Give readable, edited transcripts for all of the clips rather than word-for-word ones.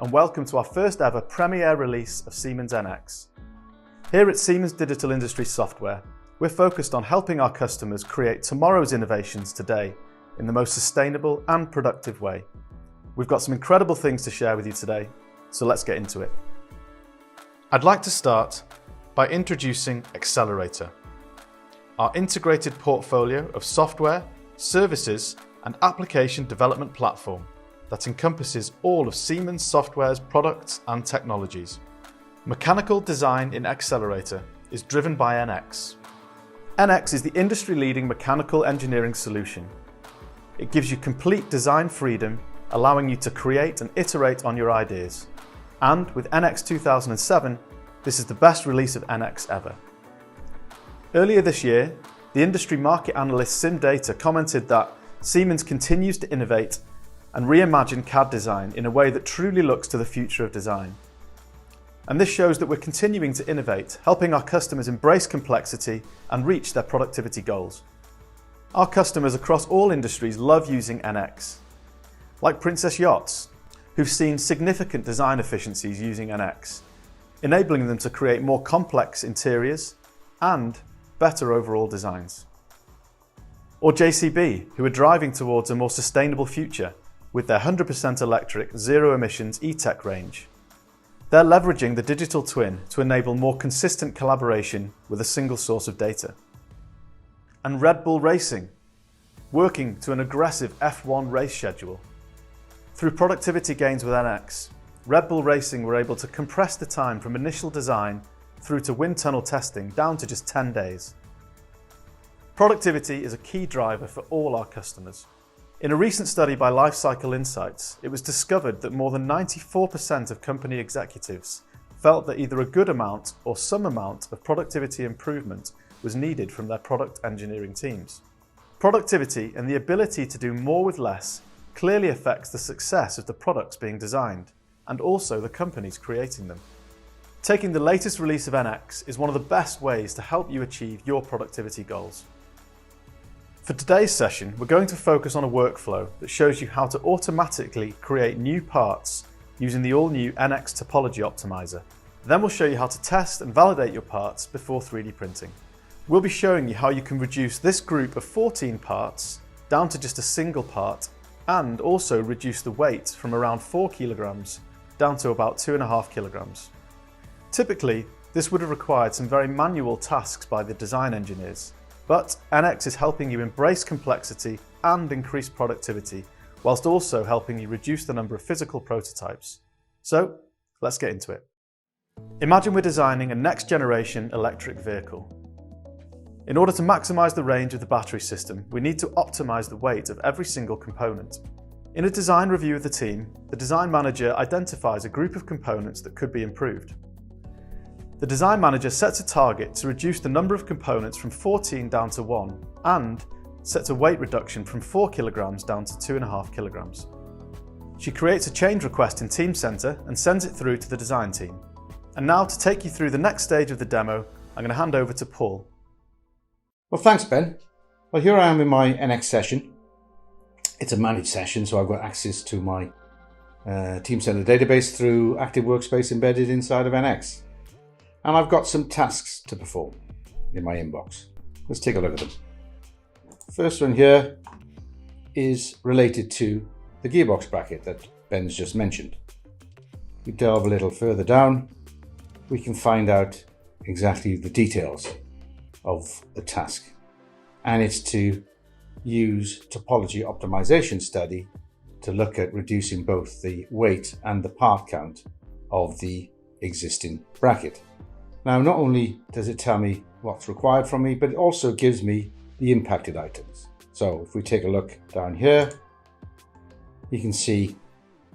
and welcome to our first ever premiere release of Siemens NX. Here at Siemens Digital Industries Software, we're focused on helping our customers create tomorrow's innovations today in the most sustainable and productive way. We've got some incredible things to share with you today, so let's get into it. I'd like to start by introducing Accelerator, our integrated portfolio of software, services, and application development platform that encompasses all of Siemens Software's products and technologies. Mechanical design in Accelerator is driven by NX. NX is the industry-leading mechanical engineering solution. It gives you complete design freedom, allowing you to create and iterate on your ideas. And with NX 2007, this is the best release of NX ever. Earlier this year, the industry market analyst SimData commented that Siemens continues to innovate and reimagine CAD design in a way that truly looks to the future of design. And this shows that we're continuing to innovate, helping our customers embrace complexity and reach their productivity goals. Our customers across all industries love using NX, like Princess Yachts, who've seen significant design efficiencies using NX, enabling them to create more complex interiors and better overall designs. Or JCB, who are driving towards a more sustainable future with their 100% electric, zero emissions E-Tech range. They're leveraging the digital twin to enable more consistent collaboration with a single source of data. And Red Bull Racing, working to an aggressive F1 race schedule. Through productivity gains with NX, Red Bull Racing were able to compress the time from initial design through to wind tunnel testing down to just 10 days. Productivity is a key driver for all our customers. In a recent study by Lifecycle Insights, it was discovered that more than 94% of company executives felt that either a good amount or some amount of productivity improvement was needed from their product engineering teams. Productivity and the ability to do more with less clearly affects the success of the products being designed and also the companies creating them. Taking the latest release of NX is one of the best ways to help you achieve your productivity goals. For today's session, we're going to focus on a workflow that shows you how to automatically create new parts using the all-new NX Topology Optimizer. Then we'll show you how to test and validate your parts before 3D printing. We'll be showing you how you can reduce this group of 14 parts down to just a single part and also reduce the weight from around 4 kilograms down to about 2.5 kilograms. Typically, this would have required some very manual tasks by the design engineers. But NX is helping you embrace complexity and increase productivity, whilst also helping you reduce the number of physical prototypes. So, let's get into it. Imagine we're designing a next-generation electric vehicle. In order to maximize the range of the battery system, we need to optimize the weight of every single component. In a design review of the team, the design manager identifies a group of components that could be improved. The design manager sets a target to reduce the number of components from 14 down to 1 and sets a weight reduction from 4 kilograms down to 2.5 kilograms. She creates a change request in Teamcenter and sends it through to the design team. And now to take you through the next stage of the demo, I'm going to hand over to Paul. Well, thanks, Ben. Well, here I am in my NX session. It's a managed session, so I've got access to my Teamcenter database through Active Workspace embedded inside of NX. And I've got some tasks to perform in my inbox. Let's take a look at them. First one here is related to the gearbox bracket that Ben's just mentioned. If we delve a little further down, we can find out exactly the details of the task. And it's to use topology optimization study to look at reducing both the weight and the part count of the existing bracket. Now, not only does it tell me what's required from me, but it also gives me the impacted items. So if we take a look down here, you can see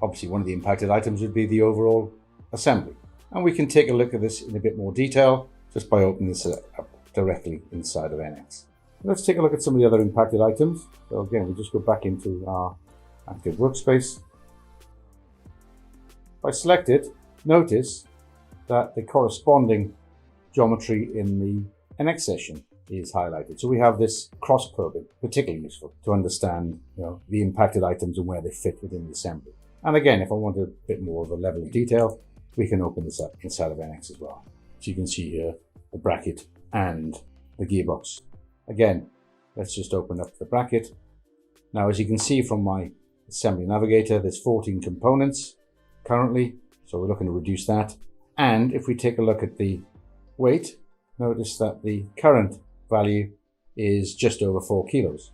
obviously one of the impacted items would be the overall assembly. And we can take a look at this in a bit more detail just by opening this up directly inside of NX. Let's take a look at some of the other impacted items. So again, we just go back into our Active Workspace. If I select it, notice that the corresponding geometry in the NX session is highlighted. So we have this cross-probing, particularly useful to understand the impacted items and where they fit within the assembly. And again, if I want a bit more of a level of detail, we can open this up inside of NX as well. So you can see here the bracket and the gearbox. Again, let's just open up the bracket. Now, as you can see from my assembly navigator, there's 14 components currently, so we're looking to reduce that. And if we take a look at the weight, notice that the current value is just over 4 kilos.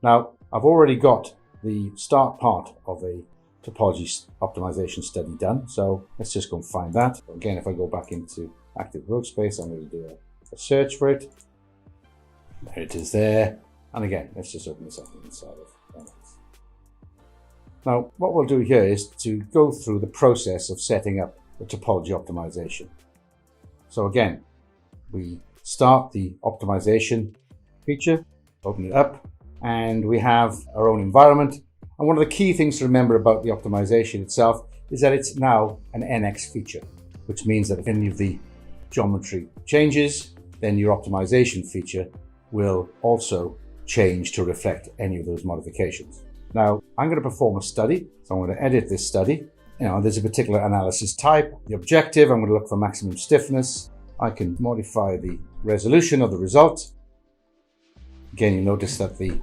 Now, I've already got the start part of a topology optimization study done, so let's just go and find that. Again, if I go back into Active Workspace, I'm going to do a search for it. There it is there. And again, let's just open this up inside of NX. Now, what we'll do here is to go through the process of setting up the topology optimization. So again, we start the optimization feature, open it up, and we have our own environment. And one of the key things to remember about the optimization itself is that it's now an NX feature, which means that if any of the geometry changes, then your optimization feature will also change to reflect any of those modifications. Now, I'm going to perform a study, so I'm going to edit this study. There's a particular analysis type, the objective, I'm going to look for maximum stiffness. I can modify the resolution of the result. Again, you notice that the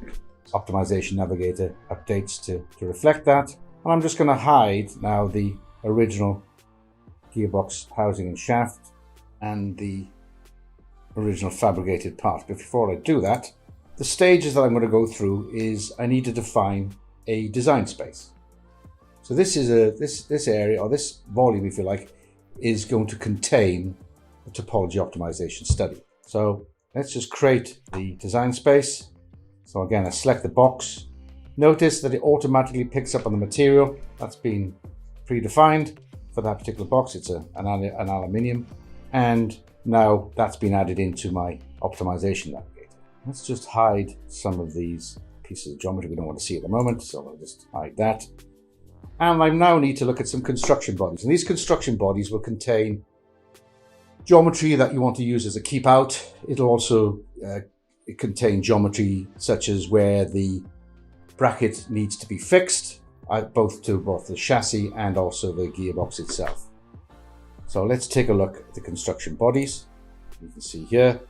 optimization navigator updates to reflect that. And I'm just going to hide now the original gearbox housing and shaft and the original fabricated part. But before I do that, the stages that I'm going to go through is I need to define a design space. So this is this area, or this volume, if you like, is going to contain a topology optimization study. So let's just create the design space. So again, I select the box. Notice that it automatically picks up on the material that's been predefined for that particular box. It's an aluminium, and now that's been added into my optimization navigator. Let's just hide some of these pieces of geometry we don't want to see at the moment, so I'll just hide that. And I now need to look at some construction bodies, and these construction bodies will contain geometry that you want to use as a keep out. It'll also contain geometry such as where the bracket needs to be fixed, both the chassis and also the gearbox itself. So let's take a look at the construction bodies. You can see here.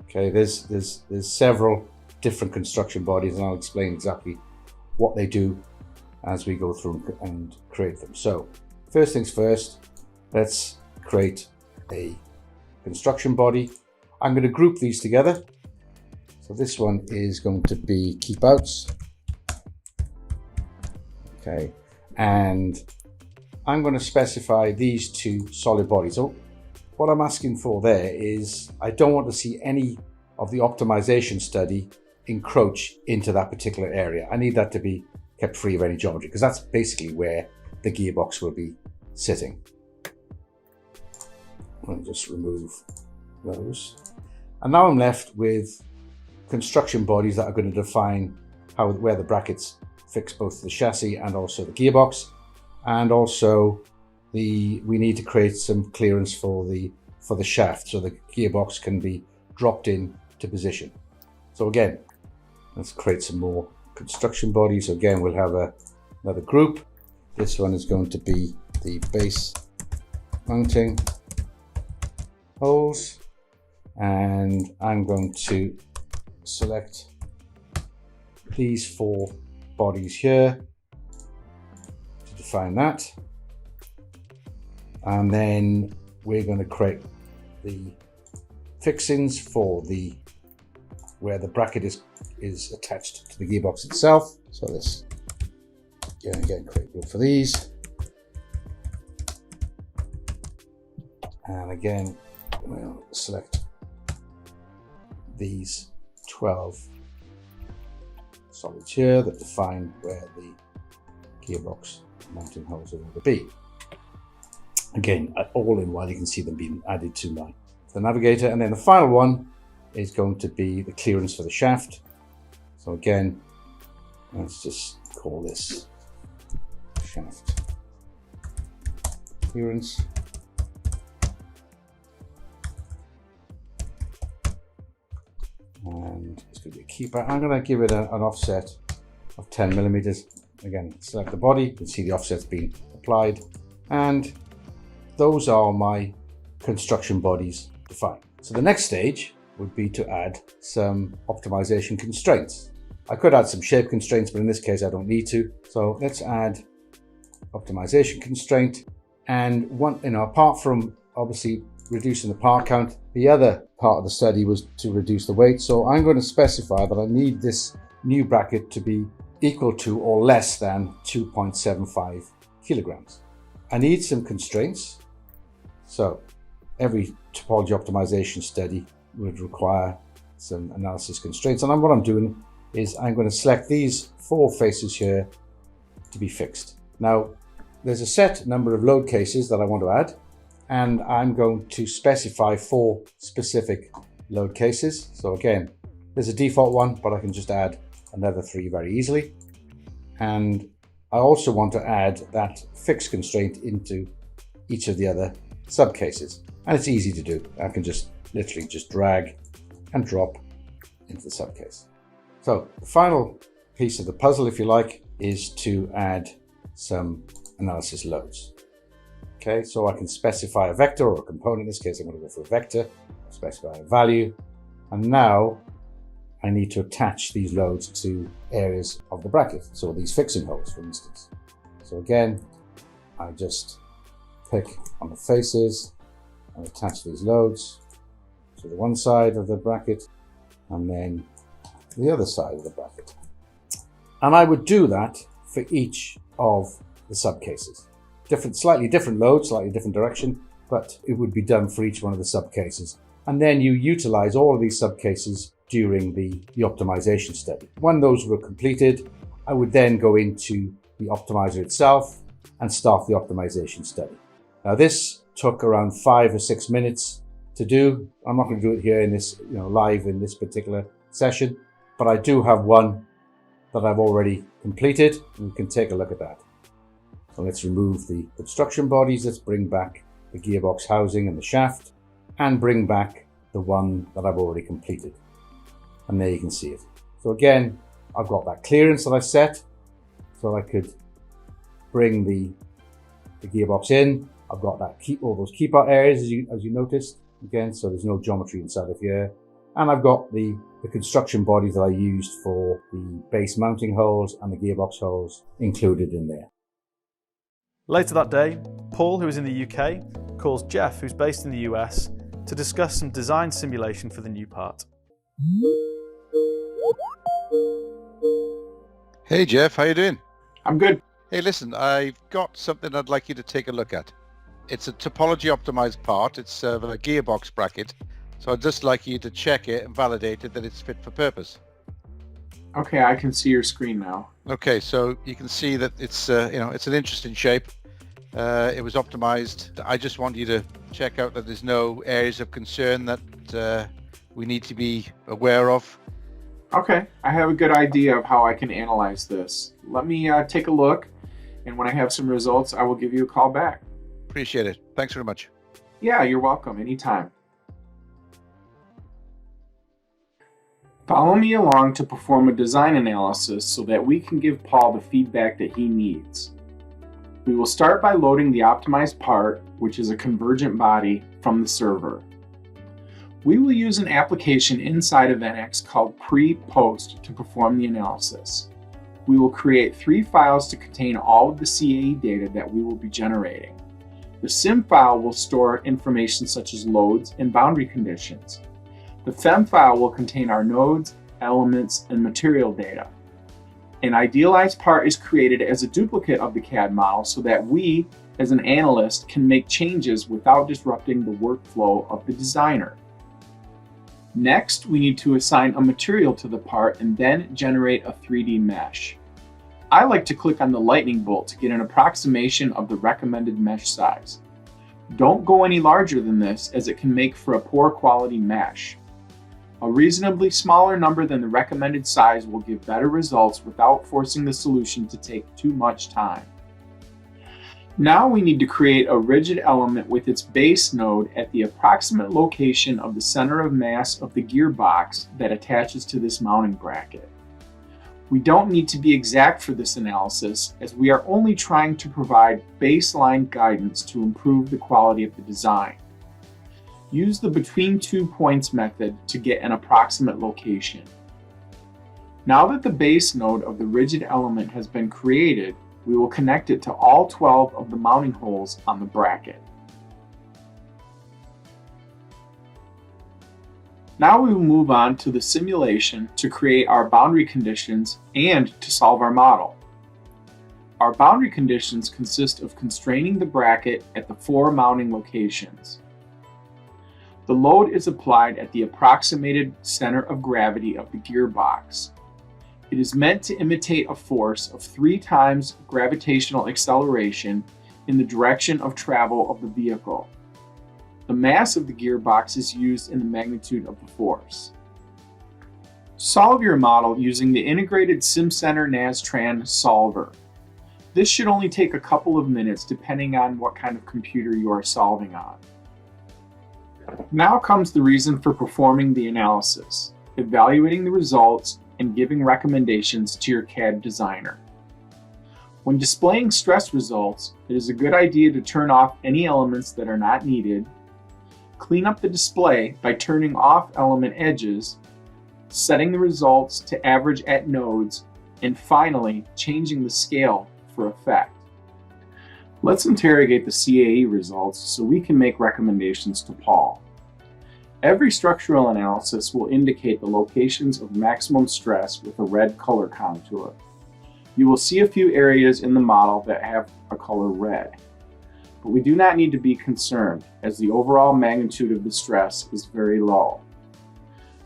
Okay, there's several different construction bodies, and I'll explain exactly what they do as we go through and create them. So first things first, let's create a construction body. I'm going to group these together. So this one is going to be keep outs. Okay, and I'm going to specify these two solid bodies. So what I'm asking for there is I don't want to see any of the optimization study encroach into that particular area. I need that to be kept free of any geometry, because that's basically where the gearbox will be sitting. I'll just remove those. And now I'm left with construction bodies that are going to define where the brackets fix both the chassis and also the gearbox. And also we need to create some clearance for the shaft, so the gearbox can be dropped in to position. So again, let's create some more construction bodies. So again, we'll have another group. This one is going to be the base mounting holes, and I'm going to select these 4 bodies here to define that, and then we're going to create the fixings for where the bracket is attached to the gearbox itself. So let's again create a group for these, and again we'll select these 12 solids here that define where the gearbox mounting holes are going to be. Again, all in while you can see them being added to the navigator. And then the final one is going to be the clearance for the shaft. So again, let's just call this shaft clearance. And it's going to be a keeper. I'm going to give it an offset of 10 millimeters. again, select the body, you can see the offset's been applied, and those are my construction bodies defined. So the next stage would be to add some optimization constraints. I could add some shape constraints, but in this case I don't need to. So let's add optimization constraint. And apart from obviously reducing the part count, the other part of the study was to reduce the weight. So I'm going to specify that I need this new bracket to be equal to or less than 2.75 kilograms. I need some constraints. So every topology optimization study would require some analysis constraints. And what I'm doing is I'm going to select these 4 faces here to be fixed. Now, there's a set number of load cases that I want to add, and I'm going to specify 4 specific load cases. So again, there's a default one, but I can just add another 3 very easily. And I also want to add that fixed constraint into each of the other subcases. And it's easy to do. I can just literally just drag and drop into the subcase. So the final piece of the puzzle, if you like, is to add some analysis loads. Okay, so I can specify a vector or a component. In this case, I'm going to go for a vector, specify a value. And now I need to attach these loads to areas of the bracket. So these fixing holes, for instance. So again, I just pick on the faces and attach these loads to the one side of the bracket and then the other side of the bracket. And I would do that for each of the subcases. Slightly different load, slightly different direction, but it would be done for each one of the subcases. And then you utilize all of these subcases during the optimization study. When those were completed, I would then go into the optimizer itself and start the optimization study. Now this took around 5 or 6 minutes to do. I'm not going to do it here in this, live in this particular session, but I do have one that I've already completed, and we can take a look at that. So let's remove the construction bodies. Let's bring back the gearbox housing and the shaft, and bring back the one that I've already completed. And there you can see it. So again, I've got that clearance that I've set, so I could bring the gearbox in. I've got that all those key part areas as you noticed again, so there's no geometry inside of here. And I've got the construction bodies that I used for the base mounting holes and the gearbox holes included in there. Later that day, Paul, who is in the UK, calls Jeff, who's based in the US, to discuss some design simulation for the new part. Hey Jeff, how you doing? I'm good. Hey, listen, I've got something I'd like you to take a look at. It's a topology optimized part. It's a gearbox bracket. So I'd just like you to check it and validate it that it's fit for purpose. Okay, I can see your screen now. Okay, so you can see that it's it's an interesting shape. It was optimized. I just want you to check out that there's no areas of concern that we need to be aware of. Okay, I have a good idea of how I can analyze this. Let me take a look, and when I have some results, I will give you a call back. Appreciate it. Thanks very much. Yeah, you're welcome. Anytime. Follow me along to perform a design analysis so that we can give Paul the feedback that he needs. We will start by loading the optimized part, which is a convergent body, from the server. We will use an application inside of NX called Pre-Post to perform the analysis. We will create 3 files to contain all of the CAE data that we will be generating. The SIM file will store information such as loads and boundary conditions. The FEM file will contain our nodes, elements, and material data. An idealized part is created as a duplicate of the CAD model so that we, as an analyst, can make changes without disrupting the workflow of the designer. Next, we need to assign a material to the part and then generate a 3D mesh. I like to click on the lightning bolt to get an approximation of the recommended mesh size. Don't go any larger than this, as it can make for a poor quality mesh. A reasonably smaller number than the recommended size will give better results without forcing the solution to take too much time. Now we need to create a rigid element with its base node at the approximate location of the center of mass of the gearbox that attaches to this mounting bracket. We don't need to be exact for this analysis, as we are only trying to provide baseline guidance to improve the quality of the design. Use the between 2 points method to get an approximate location. Now that the base node of the rigid element has been created, we will connect it to all 12 of the mounting holes on the bracket. Now we will move on to the simulation to create our boundary conditions and to solve our model. Our boundary conditions consist of constraining the bracket at the 4 mounting locations. The load is applied at the approximated center of gravity of the gearbox. It is meant to imitate a force of 3 times gravitational acceleration in the direction of travel of the vehicle. The mass of the gearbox is used in the magnitude of the force. Solve your model using the integrated SimCenter Nastran solver. This should only take a couple of minutes depending on what kind of computer you are solving on. Now comes the reason for performing the analysis, evaluating the results, and giving recommendations to your CAD designer. When displaying stress results, it is a good idea to turn off any elements that are not needed, clean up the display by turning off element edges, setting the results to average at nodes, and finally changing the scale for effect. Let's interrogate the CAE results so we can make recommendations to Paul. Every structural analysis will indicate the locations of maximum stress with a red color contour. You will see a few areas in the model that have a color red. But we do not need to be concerned, as the overall magnitude of the stress is very low.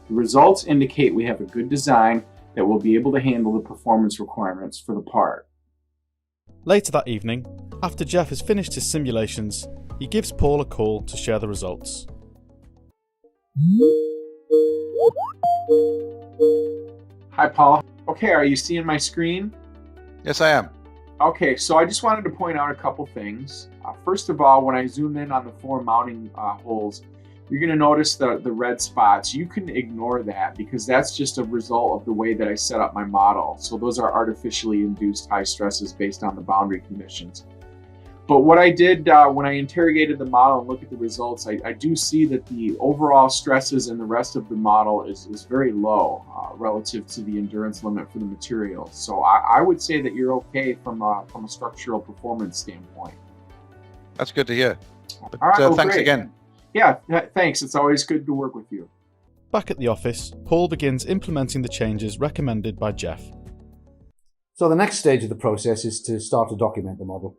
The results indicate we have a good design that will be able to handle the performance requirements for the part. Later that evening, after Jeff has finished his simulations, he gives Paul a call to share the results. Hi, Paul. Okay, are you seeing my screen? Yes, I am. Okay, so I just wanted to point out a couple things. First of all, when I zoom in on the 4 mounting holes, you're going to notice the red spots. You can ignore that because that's just a result of the way that I set up my model. So those are artificially induced high stresses based on the boundary conditions. But what I did when I interrogated the model and looked at the results, I do see that the overall stresses in the rest of the model is very low relative to the endurance limit for the material. So I would say that you're okay from a structural performance standpoint. That's good to hear. But, all right, well, thanks great. again. Yeah, thanks. It's always good to work with you. Back at the office, Paul begins implementing the changes recommended by Jeff. So the next stage of the process is to start to document the model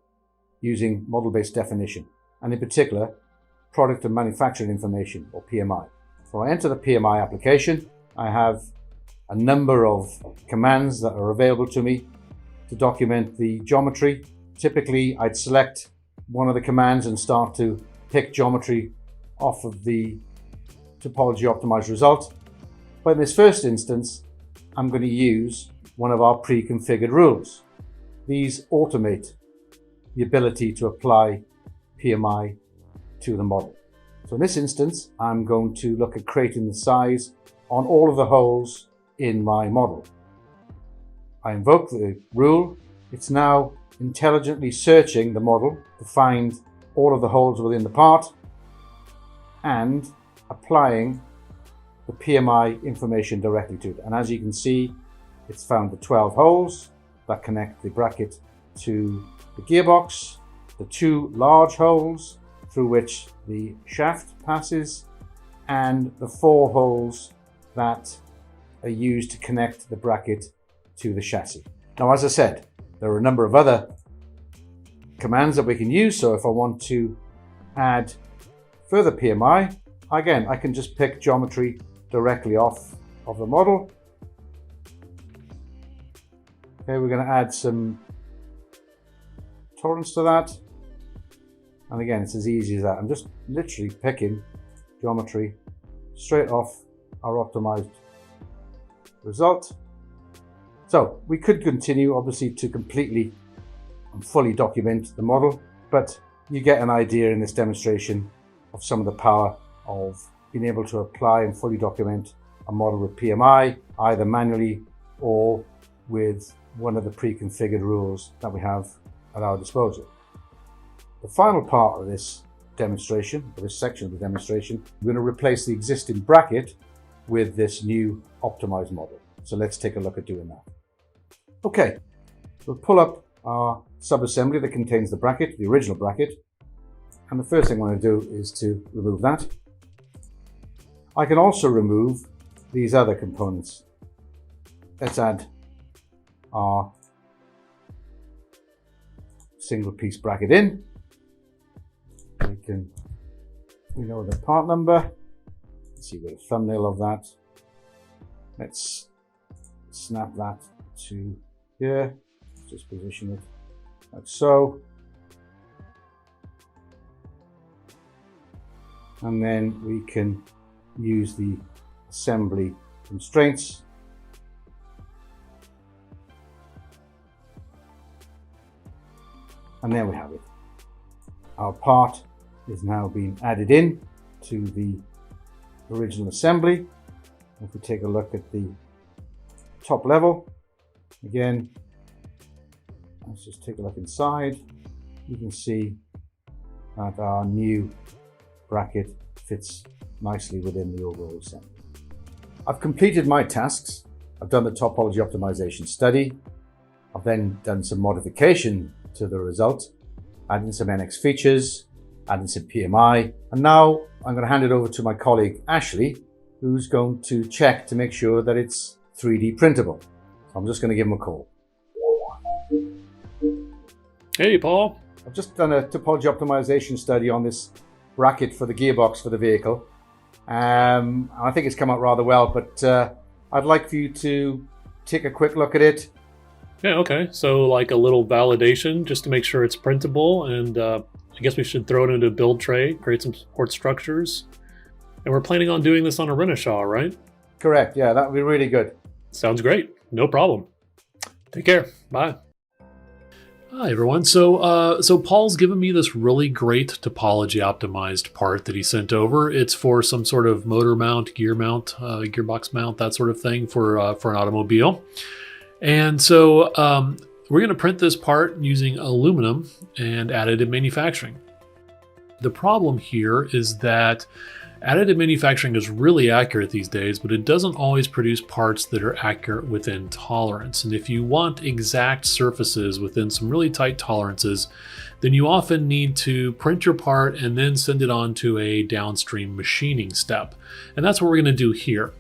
using model-based definition, and in particular, product and manufacturing information, or PMI. So I enter the PMI application. I have a number of commands that are available to me to document the geometry. Typically, I'd select one of the commands and start to pick geometry off of the topology optimized result. But in this first instance, I'm going to use one of our pre-configured rules. These automate the ability to apply PMI to the model. So in this instance, I'm going to look at creating the size on all of the holes in my model. I invoke the rule. It's now intelligently searching the model to find all of the holes within the part and applying the PMI information directly to it. And as you can see, it's found the 12 holes that connect the bracket to the gearbox, the 2 large holes through which the shaft passes, and the 4 holes that are used to connect the bracket to the chassis. Now, as I said, there are a number of other commands that we can use. So if I want to add further PMI, again, I can just pick geometry directly off of the model. Okay, we're going to add some tolerance to that. And again, it's as easy as that. I'm just literally picking geometry straight off our optimized result. So we could continue, obviously, to completely and fully document the model, but you get an idea in this demonstration of some of the power of being able to apply and fully document a model with PMI, either manually or with one of the pre-configured rules that we have at our disposal. The final part of this demonstration, or this section of the demonstration, we're going to replace the existing bracket with this new optimized model. So let's take a look at doing that. Okay, we'll pull up our subassembly that contains the bracket, the original bracket. And the first thing I want to do is to remove that. I can also remove these other components. Let's add our single piece bracket in. We know the part number. Let's see, we've got a thumbnail of that. Let's snap that to here. Just position it like so. And then we can use the assembly constraints. And there we have it. Our part is now being added in to the original assembly. If we take a look at the top level, again, let's just take a look inside. You can see that our new bracket fits nicely within the overall assembly. I've completed my tasks. I've done the topology optimization study. I've then done some modification to the result, adding some NX features, adding some PMI, and now I'm going to hand it over to my colleague Ashley, who's going to check to make sure that it's 3D printable. So I'm just going to give him a call. Hey, Paul. I've just done a topology optimization study on this bracket for the gearbox for the vehicle. I think it's come out rather well, but I'd like for you to take a quick look at it. Yeah, okay. So like a little validation just to make sure it's printable, and I guess we should throw it into a build tray, create some support structures. And we're planning on doing this on a Renishaw, right? Correct, yeah, that would be really good. Sounds great. No problem. Take care. Bye. Hi, everyone. So Paul's given me this really great topology optimized part that he sent over. It's for some sort of motor mount, gear mount, gearbox mount, that sort of thing for an automobile. And so we're going to print this part using aluminum and additive manufacturing. The problem here is that additive manufacturing is really accurate these days, but it doesn't always produce parts that are accurate within tolerance. And if you want exact surfaces within some really tight tolerances, then you often need to print your part and then send it on to a downstream machining step. And that's what we're going to do here.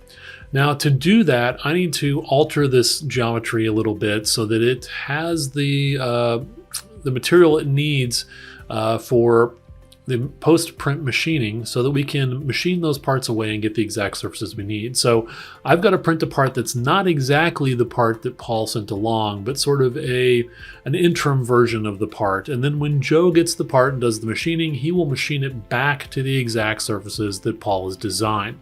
Now, to do that, I need to alter this geometry a little bit so that it has the material it needs for the post-print machining, so that we can machine those parts away and get the exact surfaces we need. So I've got to print a part that's not exactly the part that Paul sent along, but sort of an interim version of the part. And then when Joe gets the part and does the machining, he will machine it back to the exact surfaces that Paul has designed.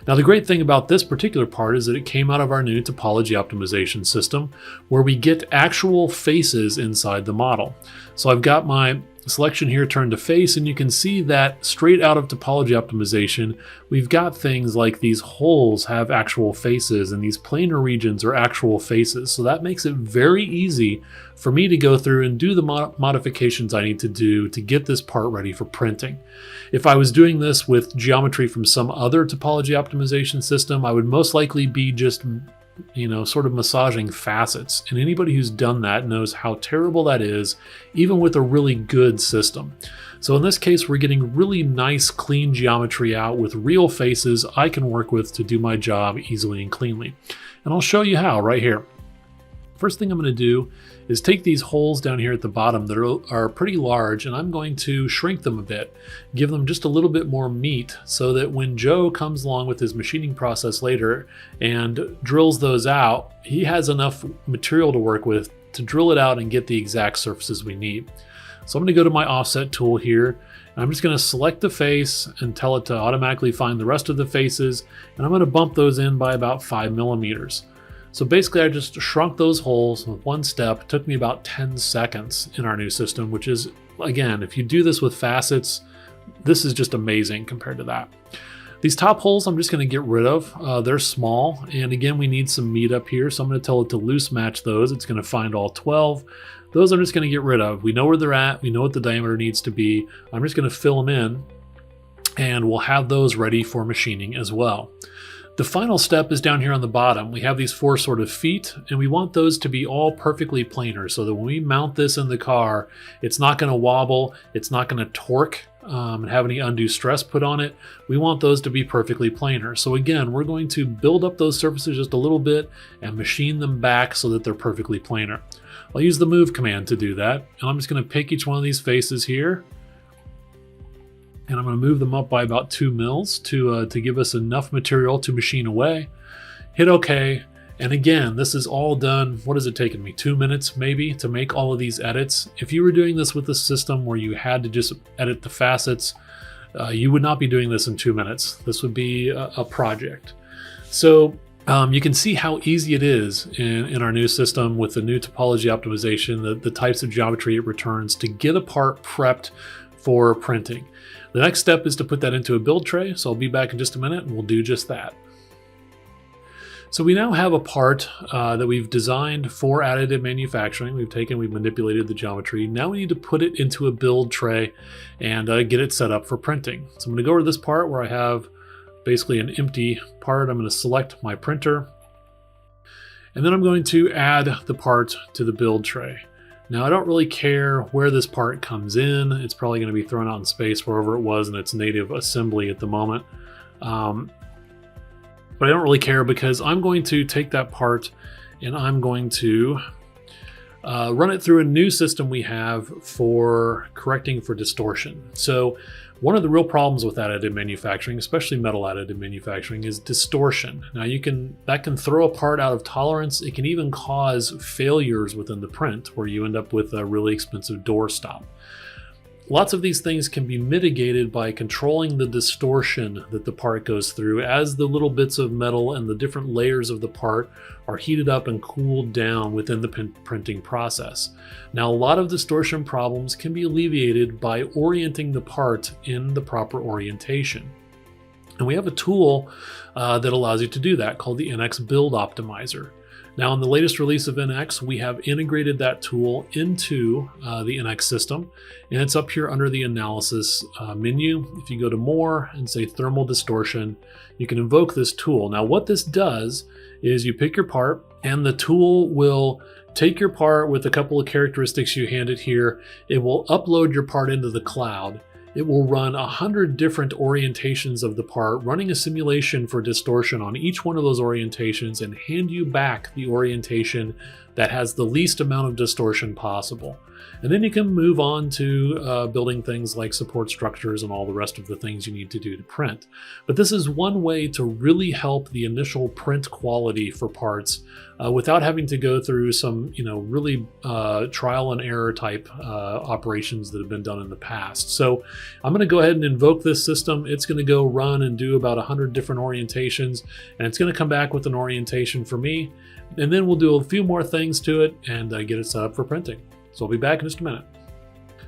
Now, the great thing about this particular part is that it came out of our new topology optimization system, where we get actual faces inside the model. So I've got my selection here turned to face, and you can see that straight out of topology optimization, we've got things like these holes have actual faces, and these planar regions are actual faces. So that makes it very easy for me to go through and do the modifications I need to do to get this part ready for printing. If I was doing this with geometry from some other topology optimization system, I would most likely be just sort of massaging facets. And anybody who's done that knows how terrible that is, even with a really good system. So in this case, we're getting really nice, clean geometry out with real faces I can work with to do my job easily and cleanly. And I'll show you how right here. First thing I'm going to do is take these holes down here at the bottom that are pretty large, and I'm going to shrink them a bit, give them just a little bit more meat, so that when Joe comes along with his machining process later and drills those out, he has enough material to work with to drill it out and get the exact surfaces we need. So I'm going to go to my offset tool here, and I'm just going to select the face and tell it to automatically find the rest of the faces, and I'm going to bump those in by about 5 millimeters. So basically I just shrunk those holes with one step. It took me about 10 seconds in our new system, which is, again, if you do this with facets, this is just amazing compared to that. These top holes I'm just going to get rid of. They're small, and again we need some meat up here, so I'm going to tell it to loose match those. It's going to find all 12. Those I'm just going to get rid of. We know where they're at, we know what the diameter needs to be. I'm just going to fill them in, and we'll have those ready for machining as well. The final step is down here on the bottom. We have these 4 sort of feet, and we want those to be all perfectly planar so that when we mount this in the car, it's not going to wobble, it's not going to torque and have any undue stress put on it. We want those to be perfectly planar. So again, we're going to build up those surfaces just a little bit and machine them back so that they're perfectly planar. I'll use the move command to do that, and I'm just going to pick each one of these faces here, and I'm going to move them up by about 2 mils to give us enough material to machine away. Hit OK, and again, this is all done, what has it taken me, 2 minutes maybe to make all of these edits? If you were doing this with a system where you had to just edit the facets, you would not be doing this in 2 minutes. This would be a project. So you can see how easy it is in our new system with the new topology optimization, the types of geometry it returns to get a part prepped for printing. The next step is to put that into a build tray, so I'll be back in just a minute and we'll do just that. So we now have a part that we've designed for additive manufacturing. We've manipulated the geometry. Now we need to put it into a build tray and get it set up for printing. So I'm going to go over this part where I have basically an empty part. I'm going to select my printer, and then I'm going to add the part to the build tray. Now I don't really care where this part comes in. It's probably going to be thrown out in space wherever it was in its native assembly at the moment. But I don't really care because I'm going to take that part and I'm going to run it through a new system we have for correcting for distortion. So one of the real problems with additive manufacturing, especially metal additive manufacturing, is distortion. Now that can throw a part out of tolerance. It can even cause failures within the print where you end up with a really expensive door stop. Lots of these things can be mitigated by controlling the distortion that the part goes through as the little bits of metal and the different layers of the part are heated up and cooled down within the printing process. Now, a lot of distortion problems can be alleviated by orienting the part in the proper orientation. And we have a tool that allows you to do that called the NX Build Optimizer. Now, in the latest release of NX, we have integrated that tool into the NX system, and it's up here under the analysis menu. If you go to more and say thermal distortion, you can invoke this tool. Now, what this does is you pick your part, and the tool will take your part with a couple of characteristics you hand it here. It will upload your part into the cloud. It will run 100 different orientations of the part, running a simulation for distortion on each one of those orientations, and hand you back the orientation that has the least amount of distortion possible. And then you can move on to building things like support structures and all the rest of the things you need to do to print. But this is one way to really help the initial print quality for parts without having to go through some, really trial and error type operations that have been done in the past. So I'm going to go ahead and invoke this system. It's going to go run and do about 100 different orientations, and it's going to come back with an orientation for me. And then we'll do a few more things to it and get it set up for printing. So I'll be back in just a minute.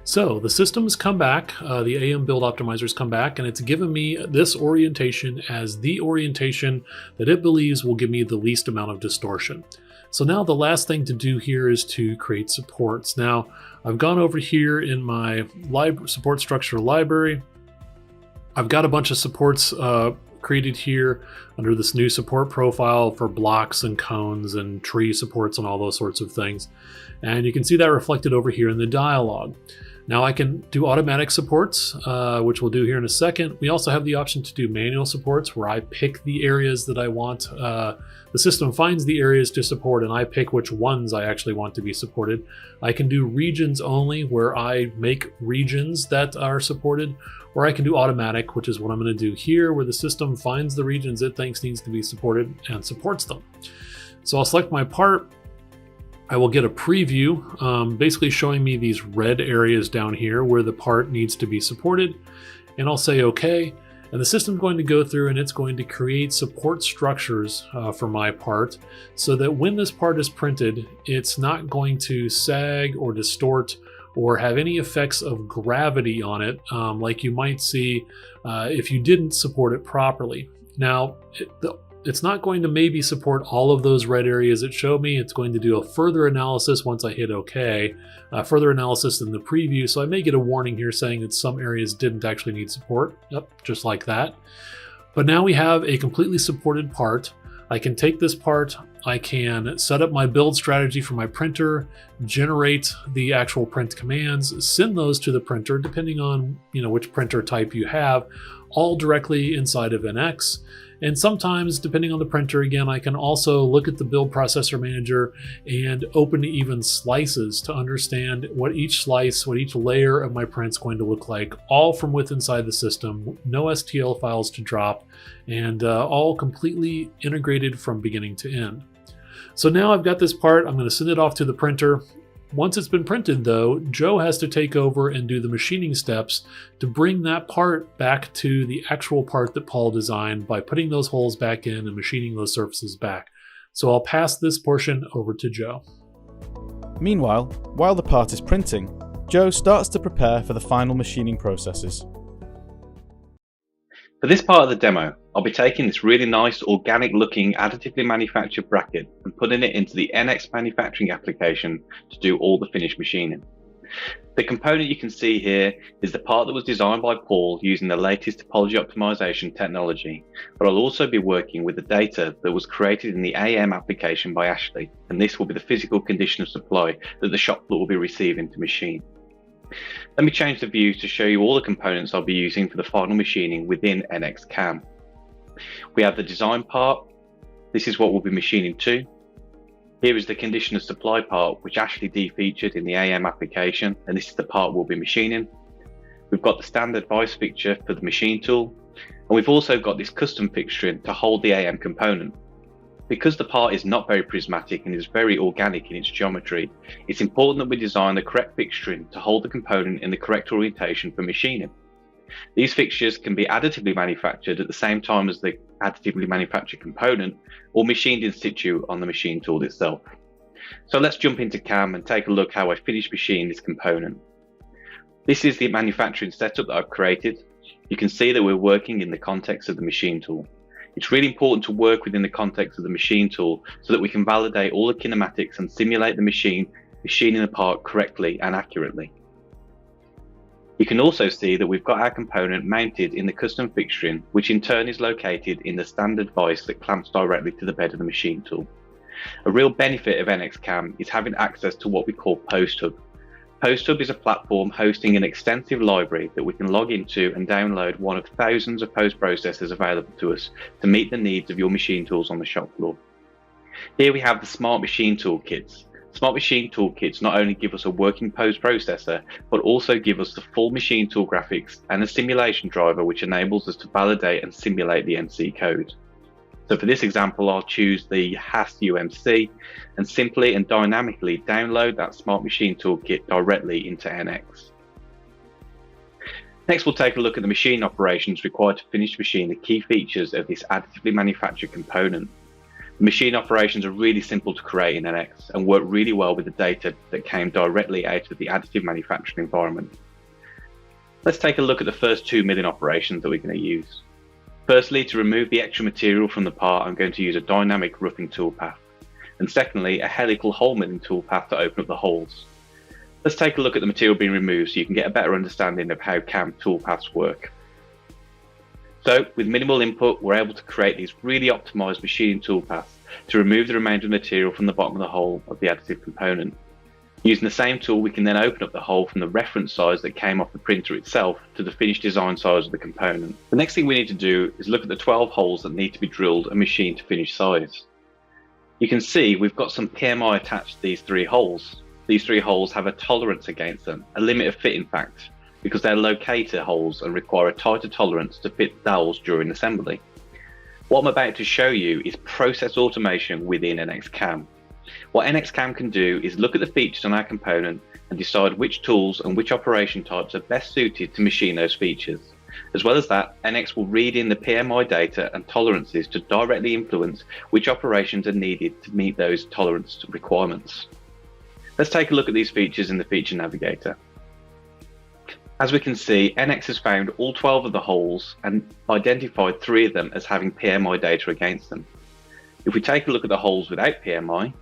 So the system's come back, the AM Build Optimizer's come back, and it's given me this orientation as the orientation that it believes will give me the least amount of distortion. So now the last thing to do here is to create supports. Now I've gone over here in my support structure library. I've got a bunch of supports created here under this new support profile for blocks and cones and tree supports and all those sorts of things. And you can see that reflected over here in the dialog. Now I can do automatic supports, which we'll do here in a second. We also have the option to do manual supports where I pick the areas that I want. The system finds the areas to support and I pick which ones I actually want to be supported. I can do regions only where I make regions that are supported, or I can do automatic, which is what I'm going to do here, where the system finds the regions it thinks needs to be supported and supports them. So I'll select my part. I will get a preview, basically showing me these red areas down here where the part needs to be supported, and I'll say OK. And the system's going to go through and it's going to create support structures for my part so that when this part is printed, it's not going to sag or distort or have any effects of gravity on it, like you might see if you didn't support it properly. Now, it's not going to maybe support all of those red areas it showed me. It's going to do a further analysis once I hit OK, further analysis in the preview. So I may get a warning here saying that some areas didn't actually need support. Yep, just like that. But now we have a completely supported part. I can take this part, I can set up my build strategy for my printer, generate the actual print commands, send those to the printer depending on which printer type you have, all directly inside of NX. And sometimes, depending on the printer, again, I can also look at the build processor manager and open even slices to understand what each slice, what each layer of my print's going to look like, all from within inside the system, no STL files to drop, and all completely integrated from beginning to end. So now I've got this part, I'm going to send it off to the printer. Once it's been printed though, Joe has to take over and do the machining steps to bring that part back to the actual part that Paul designed by putting those holes back in and machining those surfaces back. So I'll pass this portion over to Joe. Meanwhile, while the part is printing, Joe starts to prepare for the final machining processes. For this part of the demo, I'll be taking this really nice organic looking additively manufactured bracket and putting it into the NX manufacturing application to do all the finished machining. The component you can see here is the part that was designed by Paul using the latest topology optimization technology, but I'll also be working with the data that was created in the AM application by Ashley, and this will be the physical condition of supply that the shop floor will be receiving to machine. Let me change the view to show you all the components I'll be using for the final machining within NX CAM. We have the design part. This is what we'll be machining to. Here is the condition of supply part, which Ashley defeatured in the AM application, and this is the part we'll be machining. We've got the standard vice fixture for the machine tool, and we've also got this custom fixturing to hold the AM component. Because the part is not very prismatic and is very organic in its geometry, it's important that we design the correct fixturing to hold the component in the correct orientation for machining. These fixtures can be additively manufactured at the same time as the additively manufactured component, or machined in situ on the machine tool itself. So let's jump into CAM and take a look how I finish machining this component. This is the manufacturing setup that I've created. You can see that we're working in the context of the machine tool. It's really important to work within the context of the machine tool so that we can validate all the kinematics and simulate the machining the part correctly and accurately. You can also see that we've got our component mounted in the custom fixturing, which in turn is located in the standard vise that clamps directly to the bed of the machine tool. A real benefit of NX CAM is having access to what we call PostHub. PostHub is a platform hosting an extensive library that we can log into and download one of thousands of post processors available to us to meet the needs of your machine tools on the shop floor. Here we have the Smart Machine Toolkits. Smart Machine Toolkits not only give us a working post processor, but also give us the full machine tool graphics and a simulation driver which enables us to validate and simulate the NC code. So for this example, I'll choose the HAS UMC and simply and dynamically download that Smart Machine Toolkit directly into NX. Next, we'll take a look at the machine operations required to finish machine the key features of this additively manufactured component. The machine operations are really simple to create in NX and work really well with the data that came directly out of the additive manufacturing environment. Let's take a look at the first 2 milling operations that we're going to use. Firstly, to remove the extra material from the part, I'm going to use a dynamic roughing toolpath. And secondly, a helical hole milling toolpath to open up the holes. Let's take a look at the material being removed so you can get a better understanding of how CAM toolpaths work. So, with minimal input, we're able to create these really optimized machining toolpaths to remove the remainder of material from the bottom of the hole of the additive component. Using the same tool, we can then open up the hole from the reference size that came off the printer itself to the finished design size of the component. The next thing we need to do is look at the 12 holes that need to be drilled and machined to finish size. You can see we've got some PMI attached to these 3 holes. These 3 holes have a tolerance against them, a limit of fit in fact, because they're locator holes and require a tighter tolerance to fit dowels during assembly. What I'm about to show you is process automation within NX CAM. What NX CAM can do is look at the features on our component and decide which tools and which operation types are best suited to machine those features. As well as that, NX will read in the PMI data and tolerances to directly influence which operations are needed to meet those tolerance requirements. Let's take a look at these features in the Feature Navigator. As we can see, NX has found all 12 of the holes and identified 3 of them as having PMI data against them. If we take a look at the holes without PMI,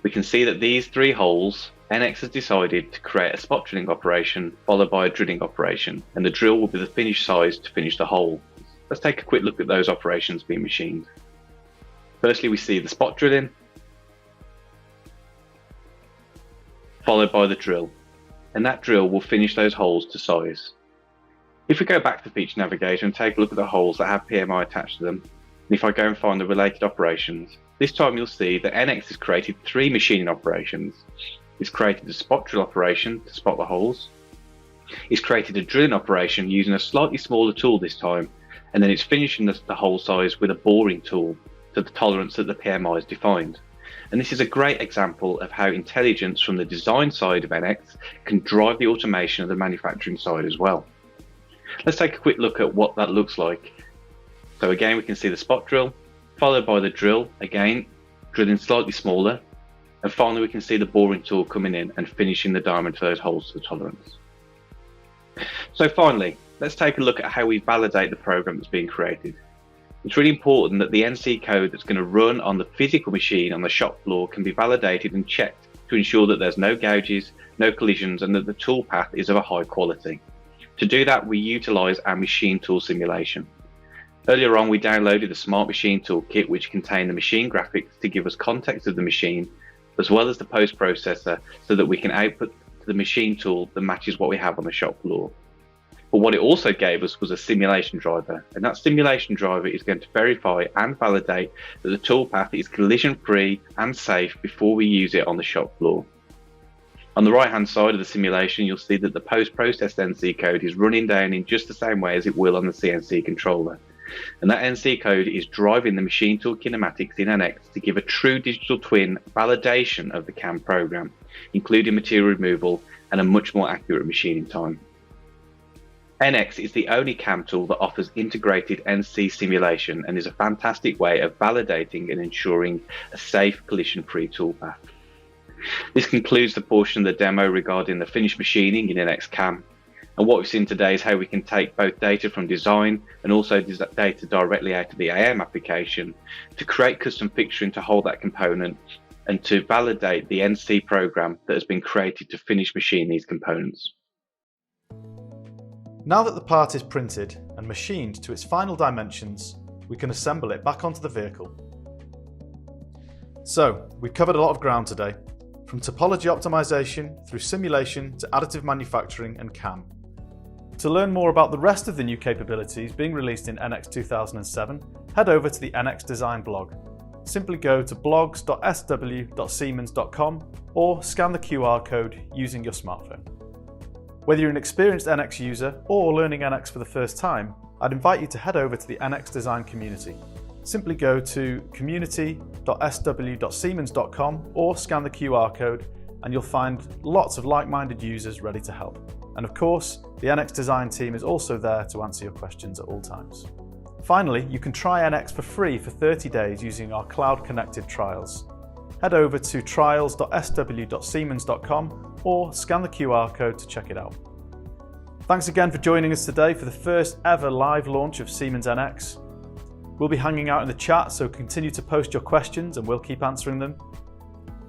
we can see that these 3 holes, NX has decided to create a spot drilling operation followed by a drilling operation, and the drill will be the finished size to finish the hole. Let's take a quick look at those operations being machined. Firstly, we see the spot drilling, followed by the drill, and that drill will finish those holes to size. If we go back to Feature Navigator and take a look at the holes that have PMI attached to them, and if I go and find the related operations, this time you'll see that NX has created 3 machining operations. It's created a spot drill operation to spot the holes. It's created a drilling operation using a slightly smaller tool this time, and then it's finishing the hole size with a boring tool to the tolerance that the PMI has defined. And this is a great example of how intelligence from the design side of NX can drive the automation of the manufacturing side as well. Let's take a quick look at what that looks like. So again, we can see the spot drill, followed by the drill, again, drilling slightly smaller. And finally, we can see the boring tool coming in and finishing the diamond for those holes to the tolerance. So finally, let's take a look at how we validate the program that's being created. It's really important that the NC code that's going to run on the physical machine on the shop floor can be validated and checked to ensure that there's no gouges, no collisions, and that the tool path is of a high quality. To do that, we utilize our machine tool simulation. Earlier on, we downloaded the Smart Machine Toolkit, which contained the machine graphics to give us context of the machine, as well as the post processor, so that we can output to the machine tool that matches what we have on the shop floor. But what it also gave us was a simulation driver, and that simulation driver is going to verify and validate that the toolpath is collision-free and safe before we use it on the shop floor. On the right-hand side of the simulation, you'll see that the post-processed NC code is running down in just the same way as it will on the CNC controller. And that NC code is driving the machine tool kinematics in NX to give a true digital twin validation of the CAM program, including material removal and a much more accurate machining time. NX is the only CAM tool that offers integrated NC simulation and is a fantastic way of validating and ensuring a safe collision-free toolpath. This concludes the portion of the demo regarding the finished machining in NX CAM. And what we've seen today is how we can take both data from design and also data directly out of the AM application to create custom fixturing to hold that component and to validate the NC program that has been created to finish machine these components. Now that the part is printed and machined to its final dimensions, we can assemble it back onto the vehicle. So, we've covered a lot of ground today, from topology optimization through simulation to additive manufacturing and CAM. To learn more about the rest of the new capabilities being released in NX 2007, head over to the NX Design blog. Simply go to blogs.sw.siemens.com or scan the QR code using your smartphone. Whether you're an experienced NX user or learning NX for the first time, I'd invite you to head over to the NX Design community. Simply go to community.sw.siemens.com or scan the QR code and you'll find lots of like-minded users ready to help. And of course, the NX Design team is also there to answer your questions at all times. Finally, you can try NX for free for 30 days using our cloud-connected trials. Head over to trials.sw.siemens.com or scan the QR code to check it out. Thanks again for joining us today for the first ever live launch of Siemens NX. We'll be hanging out in the chat, so continue to post your questions and we'll keep answering them.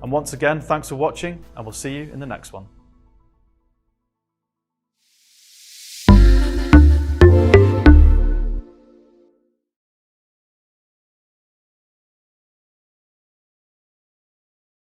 And once again, thanks for watching, and we'll see you in the next one.